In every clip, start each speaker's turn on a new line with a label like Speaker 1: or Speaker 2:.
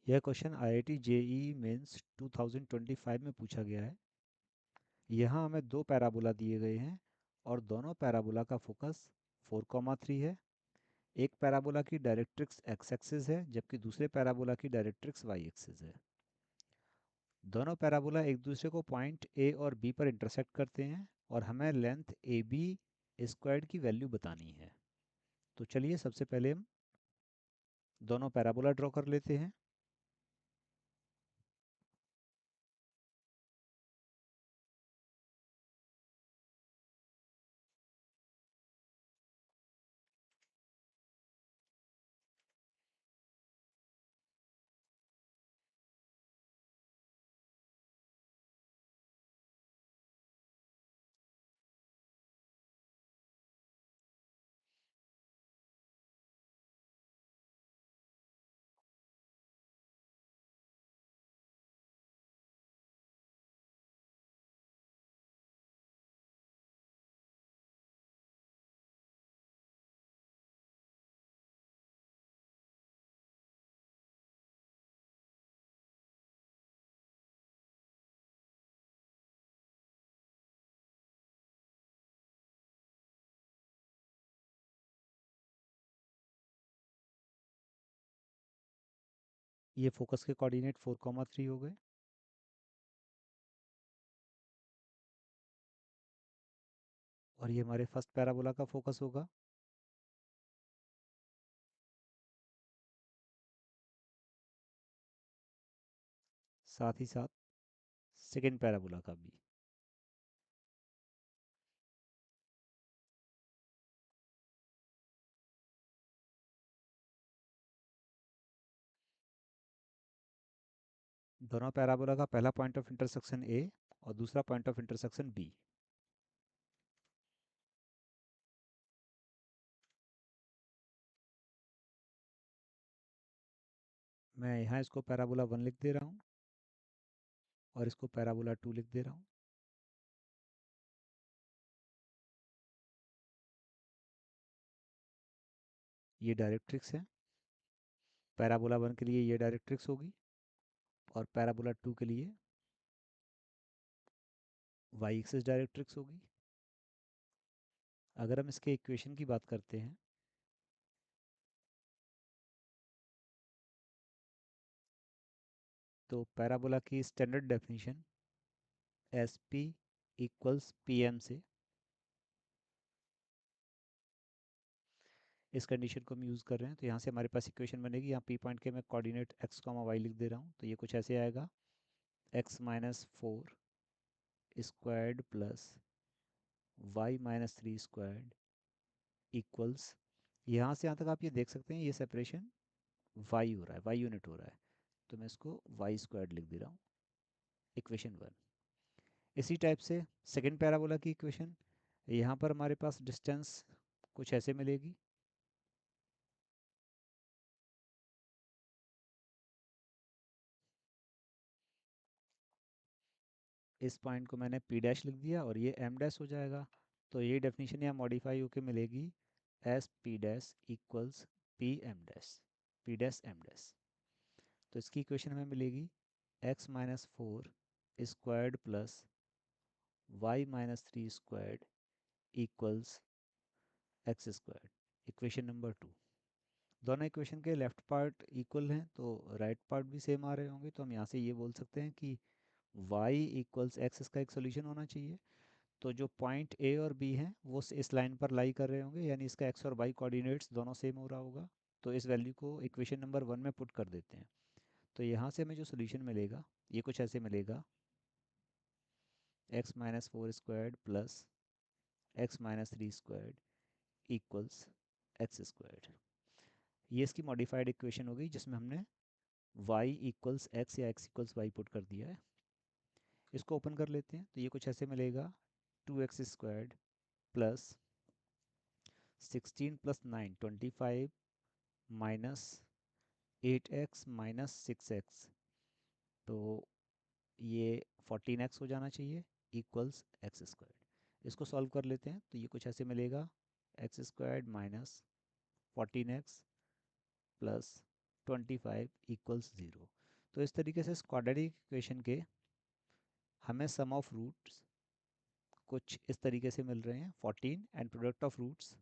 Speaker 1: यह question IIT JEE mains 2025 में पूछा गया है। यहाँ हमें दो पैराबोला दिए गए हैं और दोनों पैराबोला का फोकस 4,3 है। एक पैराबोला की डायरेक्ट्रिक्स एक्स एक्सिस है जबकि दूसरे पैराबोला की डायरेक्ट्रिक्स वाई एक्सिस है। दोनों पैराबोला एक दूसरे को पॉइंट ए और बी पर इंटरसेक्ट करते हैं और हमें लेंथ ए बी स्क्वायर्ड की वैल्यू बतानी है। तो चलिए सबसे पहले हम दोनों पैराबोला ड्रॉ कर लेते हैं। ये फोकस के कोऑर्डिनेट 4,3 हो गए और ये हमारे फर्स्ट पैराबोला का फोकस होगा। साथ ही साथ सेकेंड पैराबोला का भी। दोनों पैराबोला का पहला पॉइंट ऑफ इंटरसेक्शन ए और दूसरा पॉइंट ऑफ इंटरसेक्शन बी। मैं यहाँ इसको पैराबोला 1 लिख दे रहा हूँ और इसको पैराबोला 2 लिख दे रहा हूँ। ये डायरेक्ट्रिक्स है। पैराबोला 1 के लिए ये डायरेक्ट्रिक्स होगी और पैराबोला 2 के लिए वाई एक्सिस डायरेक्ट्रिक्स होगी। अगर हम इसके इक्वेशन की बात करते हैं तो पैराबोला की standard definition S P equals P M से इस कंडीशन को हम यूज़ कर रहे हैं। तो यहाँ से हमारे पास इक्वेशन बनेगी। यहाँ पी पॉइंट के मैं कोऑर्डिनेट एक्स कॉमा वाई लिख दे रहा हूँ तो ये कुछ ऐसे आएगा x minus 4 squared plus y minus 3 squared equals, यहाँ से यहाँ तक आप ये देख सकते हैं ये सेपरेशन वाई हो रहा है, वाई यूनिट हो रहा है, तो मैं इसको वाई स्क्वायर्ड लिख दे रहा हूँ, इक्वेशन 1। इसी टाइप से सेकेंड पैराबोला की इक्वेशन, यहाँ पर हमारे पास डिस्टेंस कुछ ऐसे मिलेगी। इस पॉइंट को मैंने पी डैश लिख दिया और ये एम डैश हो जाएगा। तो ये डेफिनेशन यहाँ मॉडिफाई होकर मिलेगी S P dash equals P M dash, P dash M dash. तो इसकी इक्वेशन हमें मिलेगी x minus 4 squared plus y minus 3 squared equals x squared, equation number 2। दोनों इक्वेशन के लेफ्ट पार्ट इक्वल हैं तो राइट पार्ट भी सेम आ रहे होंगे, तो हम यहाँ से ये बोल सकते हैं कि y इक्वल्स एक्स इसका एक सोल्यूशन होना चाहिए। तो जो पॉइंट ए और बी हैं वो इस लाइन पर लाई कर रहे होंगे, यानी इसका एक्स और वाई कोऑर्डिनेट्स दोनों सेम हो रहा होगा। तो इस वैल्यू को इक्वेशन नंबर 1 में पुट कर देते हैं। तो यहाँ से हमें जो सोल्यूशन मिलेगा ये कुछ ऐसे मिलेगा x minus 4 squared plus x minus 3 squared equals x squared. ये इसकी मॉडिफाइड इक्वेशन होगी जिसमें हमने y इक्वल्स एक्स या x इक्वल्स वाई पुट कर दिया है। इसको ओपन कर लेते हैं तो ये कुछ ऐसे मिलेगा 2x squared plus 16 plus 9 25 minus 8x minus 6x, तो ये 14x हो जाना चाहिए इक्वल्स एक्स स्क्वायर्ड। इसको सॉल्व कर लेते हैं तो ये कुछ ऐसे मिलेगा x squared minus 14x plus 25 equals 0। तो इस तरीके से इस क्वाड्रेटिक इक्वेशन के हमें सम ऑफ रूट्स कुछ इस तरीके से मिल रहे हैं 14 and product of roots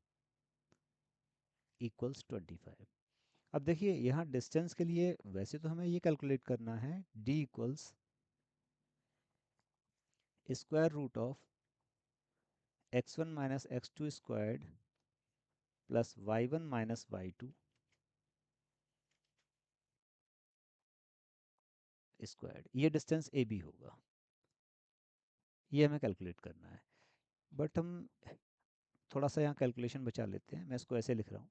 Speaker 1: equals 25। अब देखिए यहाँ डिस्टेंस के लिए वैसे तो हमें ये कैलकुलेट करना है d equals square root of x1 minus x2 squared plus y1 minus y2 squared, ये डिस्टेंस ए बी होगा, ये हमें कैलकुलेट करना है। बट हम थोड़ा सा यहाँ कैलकुलेशन बचा लेते हैं, मैं इसको ऐसे लिख रहा हूँ।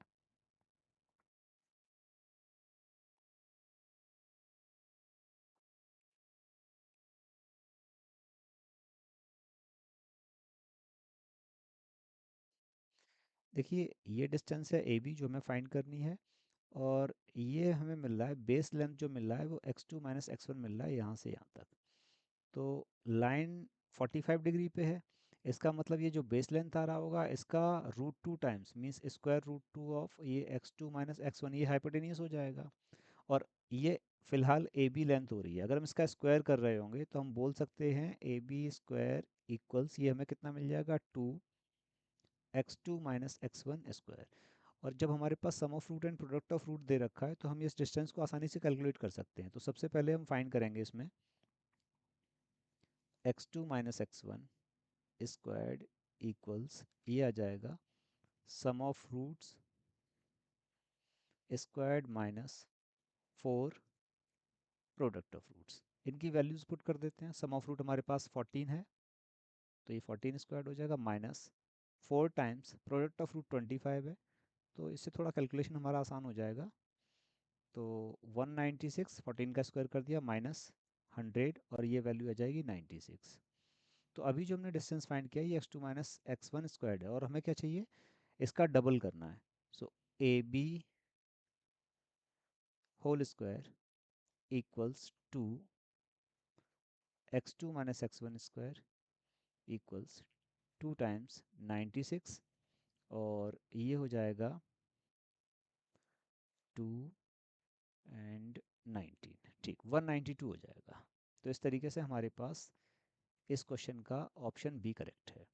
Speaker 1: देखिए ये डिस्टेंस है ए बी जो हमें फाइंड करनी है, और ये हमें मिल रहा है बेस लेंथ जो मिल रहा है वो x2 माइनस x1 मिल रहा है यहाँ से यहाँ तक। तो लाइन 45 डिग्री पे है, इसका मतलब ये जो बेस लेंथ आ रहा होगा इसका root 2 times means square root 2 of ये x2 माइनस x1, ये हाइपोटेनियस हो जाएगा। और ये फिलहाल ए बी लेंथ हो रही है, अगर हम इसका स्क्वायर कर रहे होंगे तो हम बोल सकते हैं ए बी स्क्वायर इक्वल्स, ये हमें कितना मिल जाएगा 2x2 माइनस x1 स्क्वायर। और जब हमारे पास sum of root and product of root दे रखा है तो हम इस डिस्टेंस को आसानी से कैलकुलेट कर सकते हैं। तो सबसे पहले हम फाइंड करेंगे इसमें x2 minus x1 squared equals, ये आ जाएगा sum of roots squared minus 4 product of roots. इनकी वैल्यूज पुट कर देते हैं। सम ऑफ रूट हमारे पास 14 है तो ये 14 स्क्वायर्ड हो जाएगा, minus 4 times product of root 25 है, तो इससे थोड़ा कैलकुलेशन हमारा आसान हो जाएगा। तो 196, 14 का स्क्वायर कर दिया, माइनस 100 और ये वैल्यू आ जाएगी 96। तो अभी जो हमने डिस्टेंस फाइंड किया ये x2 माइनस x1 स्क्वायर्ड है, और हमें क्या चाहिए, इसका डबल करना है। So A B whole square equals to x2 minus x1 square equals 2 times 96, और ये हो जाएगा 2 एंड 19, ठीक 192 हो जाएगा। तो इस तरीके से हमारे पास इस क्वेश्चन का ऑप्शन बी करेक्ट है।